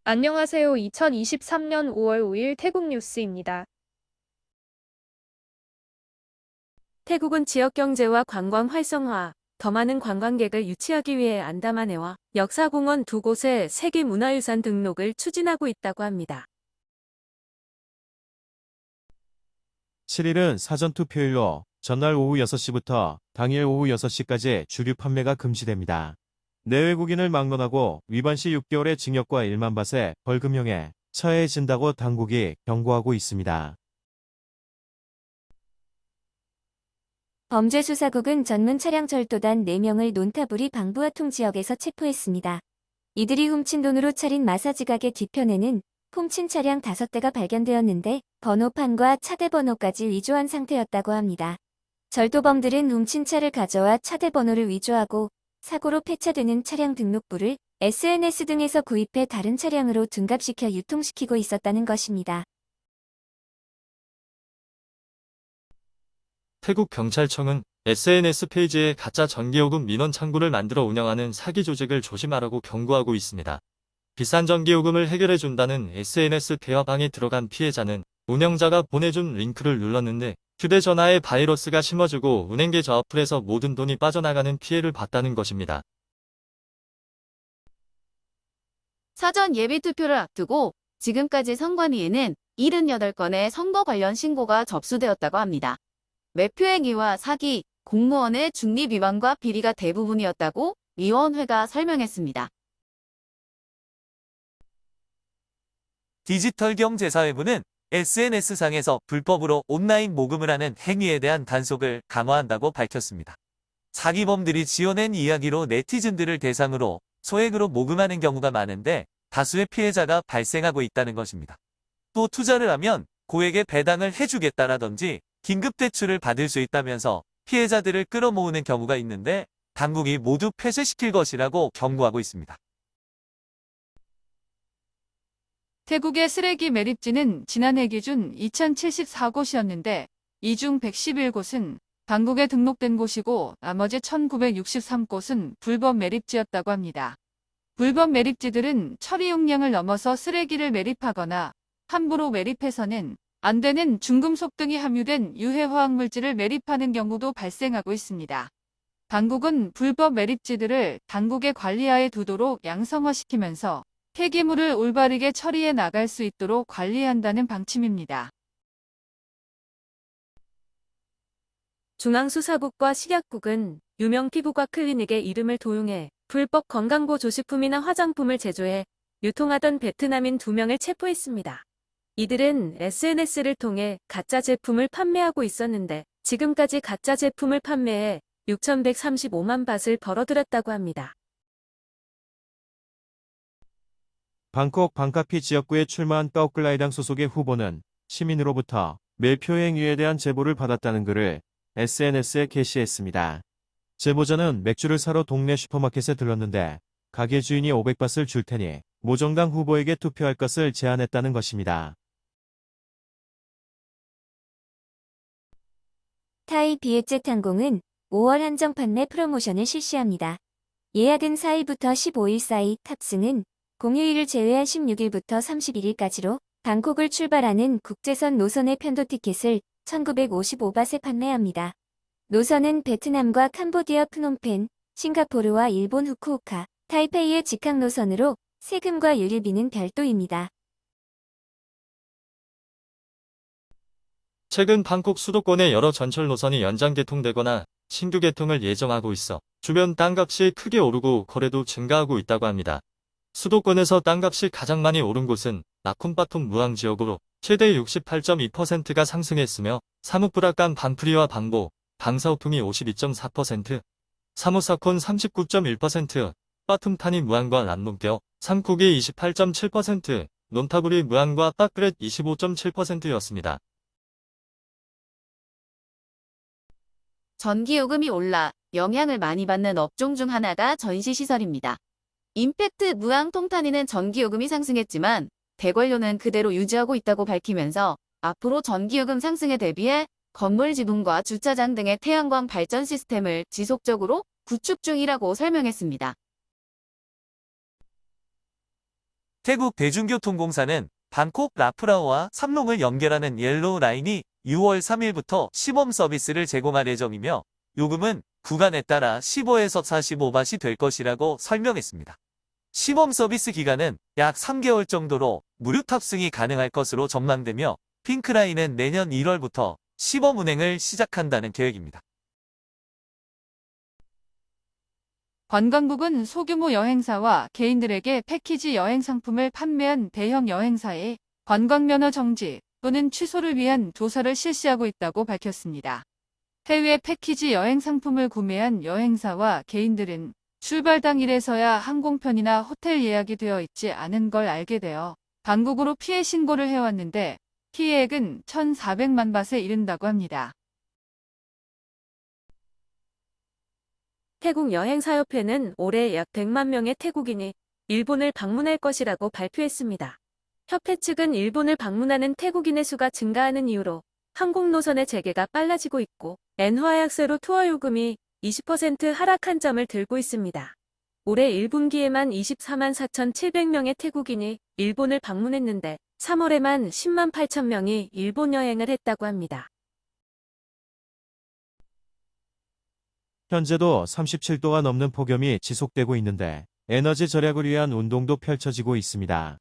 안녕하세요. 2023년 5월 5일 태국 뉴스입니다. 태국은 지역 경제와 관광 활성화, 더 많은 관광객을 유치하기 위해 안다만해와 역사공원 두 곳의 세계문화유산 등록을 추진하고 있다고 합니다. 7일은 사전투표일로 전날 오후 6시부터 당일 오후 6시까지 주류 판매가 금지됩니다. 내외국인을 막론하고 위반 시 6개월의 징역과 1만 바트의 벌금형에 처해진다고 당국이 경고하고 있습니다. 범죄수사국은 전문 차량 절도단 4명을 논타부리 방부아통 지역에서 체포했습니다. 이들이 훔친 돈으로 차린 마사지 가게 뒤편에는 훔친 차량 5대가 발견되었는데 번호판과 차대 번호까지 위조한 상태였다고 합니다. 절도범들은 훔친 차를 가져와 차대 번호를 위조하고 사고로 폐차되는 차량 등록부를 SNS 등에서 구입해 다른 차량으로 둔갑시켜 유통시키고 있었다는 것입니다. 태국 경찰청은 SNS 페이지에 가짜 전기요금 민원 창구를 만들어 운영하는 사기 조직을 조심하라고 경고하고 있습니다. 비싼 전기요금을 해결해준다는 SNS 대화방에 들어간 피해자는 운영자가 보내준 링크를 눌렀는데 휴대전화에 바이러스가 심어지고 은행계좌 어플에서 모든 돈이 빠져나가는 피해를 봤다는 것입니다. 사전 예비투표를 앞두고 지금까지 선관위에는 78건의 선거 관련 신고가 접수되었다고 합니다. 매표행위와 사기, 공무원의 중립 위반과 비리가 대부분이었다고 위원회가 설명했습니다. 디지털경제사회부는 SNS상에서 불법으로 온라인 모금을 하는 행위에 대한 단속을 강화한다고 밝혔습니다. 사기범들이 지어낸 이야기로 네티즌들을 대상으로 소액으로 모금하는 경우가 많은데 다수의 피해자가 발생하고 있다는 것입니다. 또 투자를 하면 고액의 배당을 해주겠다라든지 긴급대출을 받을 수 있다면서 피해자들을 끌어모으는 경우가 있는데 당국이 모두 폐쇄시킬 것이라고 경고하고 있습니다. 태국의 쓰레기 매립지는 지난해 기준 2074곳이었는데 이 중 111곳은 당국에 등록된 곳이고 나머지 1963곳은 불법 매립지였다고 합니다. 불법 매립지들은 처리 용량을 넘어서 쓰레기를 매립하거나 함부로 매립해서는 안 되는 중금속 등이 함유된 유해 화학물질을 매립하는 경우도 발생하고 있습니다. 당국은 불법 매립지들을 당국의 관리하에 두도록 양성화시키면서 폐기물을 올바르게 처리해 나갈 수 있도록 관리한다는 방침입니다. 중앙수사국과 식약국은 유명 피부과 클리닉의 이름을 도용해 불법 건강보조식품이나 화장품을 제조해 유통하던 베트남인 2명을 체포했습니다. 이들은 SNS를 통해 가짜 제품을 판매하고 있었는데 지금까지 가짜 제품을 판매해 6,135만 바트를 벌어들였다고 합니다. 방콕 방카피 지역구에 출마한 까오클라이당 소속의 후보는 시민으로부터 매표 행위에 대한 제보를 받았다는 글을 SNS에 게시했습니다. 제보자는 맥주를 사러 동네 슈퍼마켓에 들렀는데 가게 주인이 500바트를 줄 테니 모정당 후보에게 투표할 것을 제안했다는 것입니다. 타이 비엣젯 항공은 5월 한정 판매 프로모션을 실시합니다. 예약은 4일부터 15일 사이, 탑승은 공휴일을 제외한 16일부터 31일까지로 방콕을 출발하는 국제선 노선의 편도 티켓을 1955바트에 판매합니다. 노선은 베트남과 캄보디아 프놈펜, 싱가포르와 일본 후쿠오카, 타이페이의 직항 노선으로 세금과 유류비는 별도입니다. 최근 방콕 수도권의 여러 전철 노선이 연장 개통되거나 신규 개통을 예정하고 있어 주변 땅값이 크게 오르고 거래도 증가하고 있다고 합니다. 수도권에서 땅값이 가장 많이 오른 곳은 나콘바통 무앙 지역으로 최대 68.2%가 상승했으며 사무프라깐 반프리와 방보, 방사오퉁이 52.4%, 사무사콘 39.1%, 빠툼타니 무앙과 란농뼈, 삼국이 28.7%, 논타부리 무앙과 빠끄렛 25.7%였습니다. 전기요금이 올라 영향을 많이 받는 업종 중 하나가 전시시설입니다. 임팩트 무앙 통탄이는 전기요금이 상승했지만 대관료는 그대로 유지하고 있다고 밝히면서 앞으로 전기요금 상승에 대비해 건물 지붕과 주차장 등의 태양광 발전 시스템을 지속적으로 구축 중이라고 설명했습니다. 태국 대중교통공사는 방콕 라프라오와 삼롱을 연결하는 옐로우 라인이 6월 3일부터 시범 서비스를 제공할 예정이며 요금은 구간에 따라 15에서 45바트이 될 것이라고 설명했습니다. 시범 서비스 기간은 약 3개월 정도로 무료 탑승이 가능할 것으로 전망되며 핑크라인은 내년 1월부터 시범 운행을 시작한다는 계획입니다. 관광국은 소규모 여행사와 개인들에게 패키지 여행 상품을 판매한 대형 여행사의 관광면허 정지 또는 취소를 위한 조사를 실시하고 있다고 밝혔습니다. 해외 패키지 여행 상품을 구매한 여행사와 개인들은 출발 당일에서야 항공편이나 호텔 예약이 되어 있지 않은 걸 알게 되어 당국으로 피해 신고를 해왔는데 피해액은 1,400만 바트에 이른다고 합니다. 태국 여행사협회는 올해 약 100만 명의 태국인이 일본을 방문할 것이라고 발표했습니다. 협회 측은 일본을 방문하는 태국인의 수가 증가하는 이유로 항공 노선의 재개가 빨라지고 있고 엔화 약세로 투어 요금이 20% 하락한 점을 들고 있습니다. 올해 1분기에만 24만 4,700명의 태국인이 일본을 방문했는데 3월에만 10만 8천 명이 일본 여행을 했다고 합니다. 현재도 37도가 넘는 폭염이 지속되고 있는데 에너지 절약을 위한 운동도 펼쳐지고 있습니다.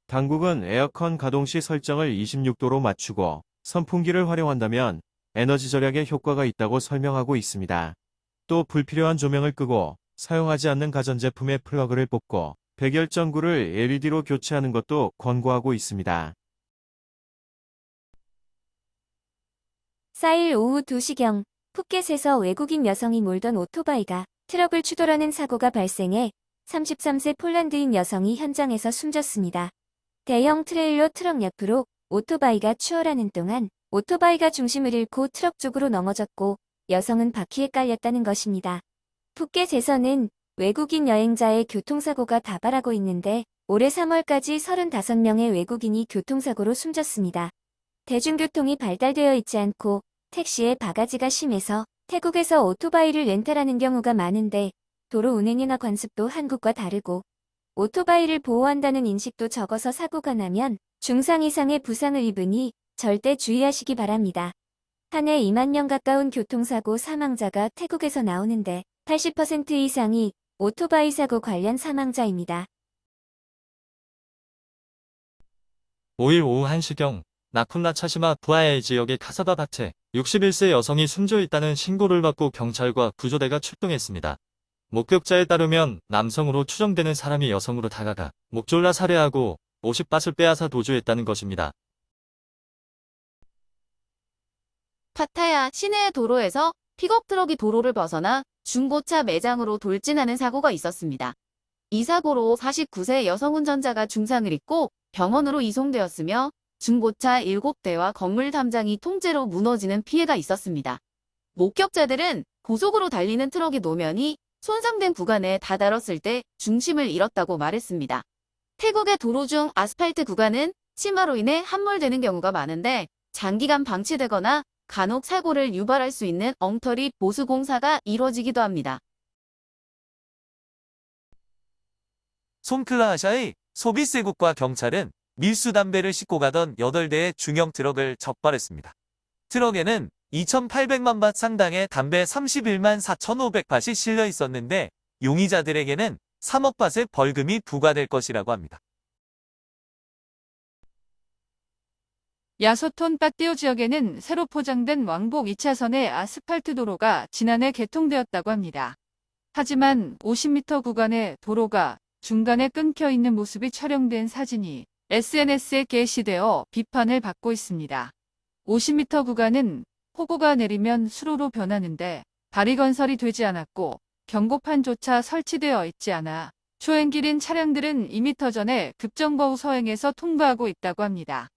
당국은 에어컨 가동 시 설정을 26도로 맞추고 선풍기를 활용한다면 에너지 절약에 효과가 있다고 설명하고 있습니다. 또 불필요한 조명을 끄고 사용하지 않는 가전제품의 플러그를 뽑고 백열전구를 LED로 교체하는 것도 권고하고 있습니다. 4일 오후 2시경 푸켓에서 외국인 여성이 몰던 오토바이가 트럭을 추돌하는 사고가 발생해 33세 폴란드인 여성이 현장에서 숨졌습니다. 대형 트레일러 트럭 옆으로 오토바이가 추월하는 동안 오토바이가 중심을 잃고 트럭 쪽으로 넘어졌고 여성은 바퀴에 깔렸다는 것입니다. 푸켓에서는 외국인 여행자의 교통사고가 다발하고 있는데 올해 3월까지 35명의 외국인이 교통사고로 숨졌습니다. 대중교통이 발달되어 있지 않고 택시에 바가지가 심해서 태국에서 오토바이를 렌탈하는 경우가 많은데 도로 운행이나 관습도 한국과 다르고 오토바이를 보호한다는 인식도 적어서 사고가 나면 중상 이상의 부상을 입으니 절대 주의하시기 바랍니다. 한 해 2만 명 가까운 교통사고 사망자가 태국에서 나오는데 80% 이상이 오토바이 사고 관련 사망자입니다. 5일 오후 1시경 나쿤라 차시마 부하야이 지역의 카사바밭에 61세 여성이 숨져 있다는 신고를 받고 경찰과 구조대가 출동했습니다. 목격자에 따르면 남성으로 추정되는 사람이 여성으로 다가가 목 졸라 살해하고 50바트를 빼앗아 도주했다는 것입니다. 파타야 시내의 도로에서 픽업 트럭이 도로를 벗어나 중고차 매장으로 돌진하는 사고가 있었습니다. 이 사고로 49세 여성 운전자가 중상을 입고 병원으로 이송되었으며 중고차 7대와 건물 담장이 통째로 무너지는 피해가 있었습니다. 목격자들은 고속으로 달리는 트럭의 노면이 손상된 구간에 다다랐을 때 중심을 잃었다고 말했습니다. 태국의 도로 중 아스팔트 구간은 치마로 인해 함몰되는 경우가 많은데 장기간 방치되거나 간혹 사고를 유발할 수 있는 엉터리 보수 공사가 이뤄지기도 합니다. 솜클라하샤의 소비세국과 경찰은 밀수 담배를 싣고 가던 8대의 중형 트럭을 적발했습니다. 트럭에는 2,800만 바트 상당의 담배 31만 4,500밭이 실려 있었는데 용의자들에게는 3억 바트의 벌금이 부과될 것이라고 합니다. 야소톤 따띠오 지역에는 새로 포장된 왕복 2차선의 아스팔트 도로가 지난해 개통되었다고 합니다. 하지만 50m 구간의 도로가 중간에 끊겨 있는 모습이 촬영된 사진이 SNS에 게시되어 비판을 받고 있습니다. 50m 구간은 폭우가 내리면 수로로 변하는데 다리 건설이 되지 않았고 경고판조차 설치되어 있지 않아 초행길인 차량들은 2m 전에 급정거후 서행에서 통과하고 있다고 합니다.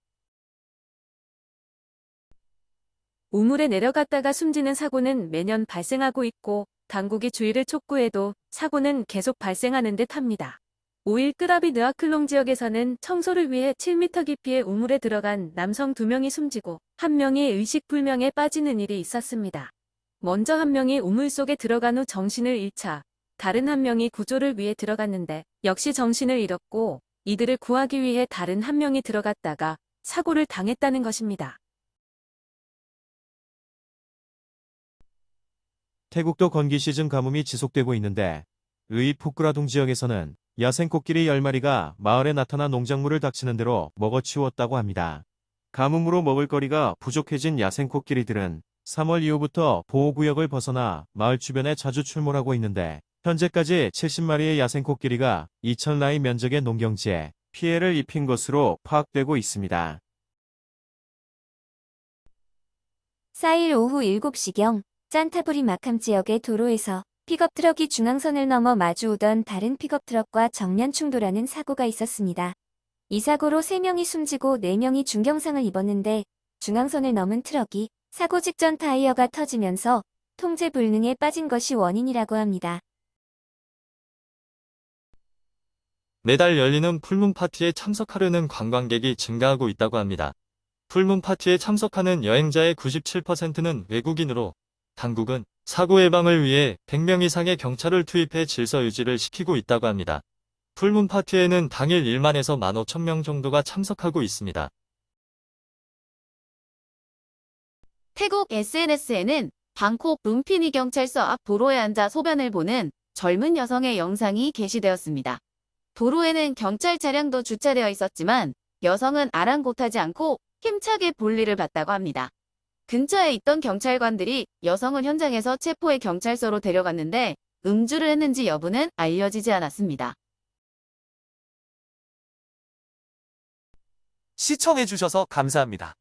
우물에 내려갔다가 숨지는 사고는 매년 발생하고 있고 당국이 주의를 촉구해도 사고는 계속 발생하는 듯합니다. 5일 끄라비 느아클롱 지역에서는 청소를 위해 7m 깊이의 우물에 들어간 남성 2명이 숨지고 1명이 의식불명에 빠지는 일이 있었습니다. 먼저 1명이 우물 속에 들어간 후 정신을 잃자 다른 1명이 구조를 위해 들어갔는데 역시 정신을 잃었고 이들을 구하기 위해 다른 한 명이 들어갔다가 사고를 당했다는 것입니다. 태국도 건기 시즌 가뭄이 지속되고 있는데 의 푸꾸라둥 지역에서는 야생코끼리 10마리가 마을에 나타나 농작물을 닥치는 대로 먹어치웠다고 합니다. 가뭄으로 먹을거리가 부족해진 야생코끼리들은 3월 이후부터 보호구역을 벗어나 마을 주변에 자주 출몰하고 있는데 현재까지 70마리의 야생코끼리가 2,000라이 면적의 농경지에 피해를 입힌 것으로 파악되고 있습니다. 4일 오후 7시경 짠타부리 마캄 지역의 도로에서 픽업 트럭이 중앙선을 넘어 마주오던 다른 픽업 트럭과 정면 충돌하는 사고가 있었습니다. 이 사고로 3명이 숨지고 4명이 중경상을 입었는데 중앙선을 넘은 트럭이 사고 직전 타이어가 터지면서 통제 불능에 빠진 것이 원인이라고 합니다. 매달 열리는 풀문 파티에 참석하려는 관광객이 증가하고 있다고 합니다. 풀문 파티에 참석하는 여행자의 97%는 외국인으로 당국은 사고 예방을 위해 100명 이상의 경찰을 투입해 질서 유지를 시키고 있다고 합니다. 풀문 파티에는 당일 1만에서 15,000명 정도가 참석하고 있습니다. 태국 SNS에는 방콕 룸피니 경찰서 앞 도로에 앉아 소변을 보는 젊은 여성의 영상이 게시되었습니다. 도로에는 경찰 차량도 주차되어 있었지만 여성은 아랑곳하지 않고 힘차게 볼일을 봤다고 합니다. 근처에 있던 경찰관들이 여성을 현장에서 체포해 경찰서로 데려갔는데 음주를 했는지 여부는 알려지지 않았습니다. 시청해주셔서 감사합니다.